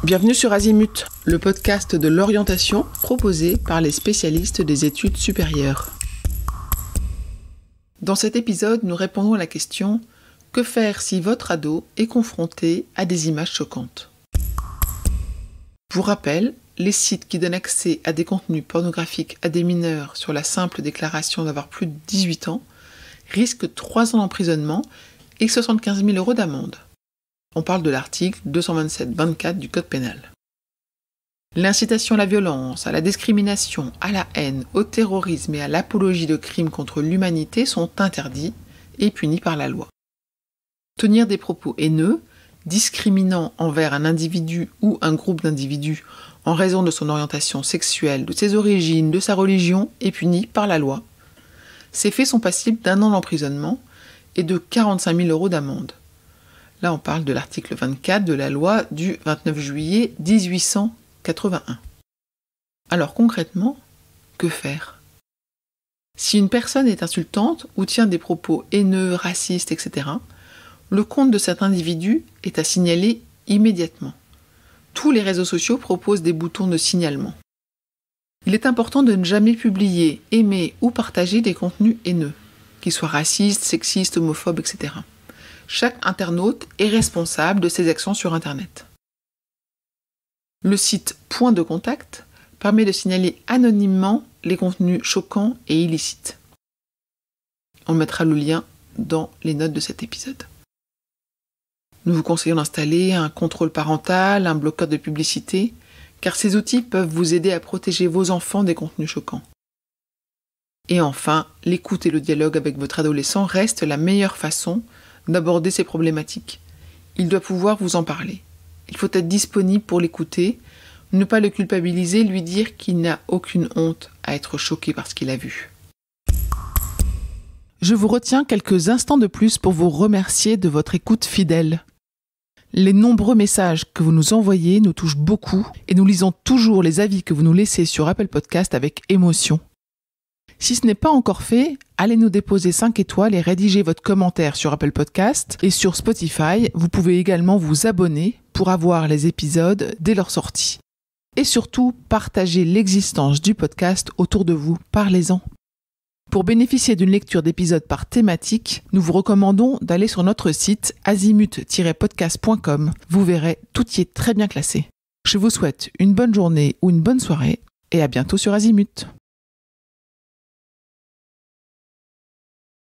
Bienvenue sur Azimut, le podcast de l'orientation proposé par les spécialistes des études supérieures. Dans cet épisode, nous répondons à la question « Que faire si votre ado est confronté à des images choquantes ?» Pour rappel, les sites qui donnent accès à des contenus pornographiques à des mineurs sur la simple déclaration d'avoir plus de 18 ans risquent 3 ans d'emprisonnement et 75 000 € d'amende. On parle de l'article 227-24 du Code pénal. L'incitation à la violence, à la discrimination, à la haine, au terrorisme et à l'apologie de crimes contre l'humanité sont interdits et punis par la loi. Tenir des propos haineux, discriminants envers un individu ou un groupe d'individus en raison de son orientation sexuelle, de ses origines, de sa religion est puni par la loi. Ces faits sont passibles d'1 an d'emprisonnement et de 45 000 € d'amende. Là, on parle de l'article 24 de la loi du 29 juillet 1881. Alors concrètement, que faire ? Si une personne est insultante ou tient des propos haineux, racistes, etc., le compte de cet individu est à signaler immédiatement. Tous les réseaux sociaux proposent des boutons de signalement. Il est important de ne jamais publier, aimer ou partager des contenus haineux, qu'ils soient racistes, sexistes, homophobes, etc. Chaque internaute est responsable de ses actions sur Internet. Le site Point de contact permet de signaler anonymement les contenus choquants et illicites. On mettra le lien dans les notes de cet épisode. Nous vous conseillons d'installer un contrôle parental, un bloqueur de publicité, car ces outils peuvent vous aider à protéger vos enfants des contenus choquants. Et enfin, l'écoute et le dialogue avec votre adolescent restent la meilleure façon d'aborder ces problématiques. Il doit pouvoir vous en parler. Il faut être disponible pour l'écouter, ne pas le culpabiliser, lui dire qu'il n'a aucune honte à être choqué par ce qu'il a vu. Je vous retiens quelques instants de plus pour vous remercier de votre écoute fidèle. Les nombreux messages que vous nous envoyez nous touchent beaucoup et nous lisons toujours les avis que vous nous laissez sur Apple Podcast avec émotion. Si ce n'est pas encore fait, allez nous déposer 5 étoiles et rédigez votre commentaire sur Apple Podcast et sur Spotify. Vous pouvez également vous abonner pour avoir les épisodes dès leur sortie. Et surtout, partagez l'existence du podcast autour de vous. Parlez-en. Pour bénéficier d'une lecture d'épisodes par thématique, nous vous recommandons d'aller sur notre site azimut-podcast.com. Vous verrez, tout y est très bien classé. Je vous souhaite une bonne journée ou une bonne soirée et à bientôt sur Azimut.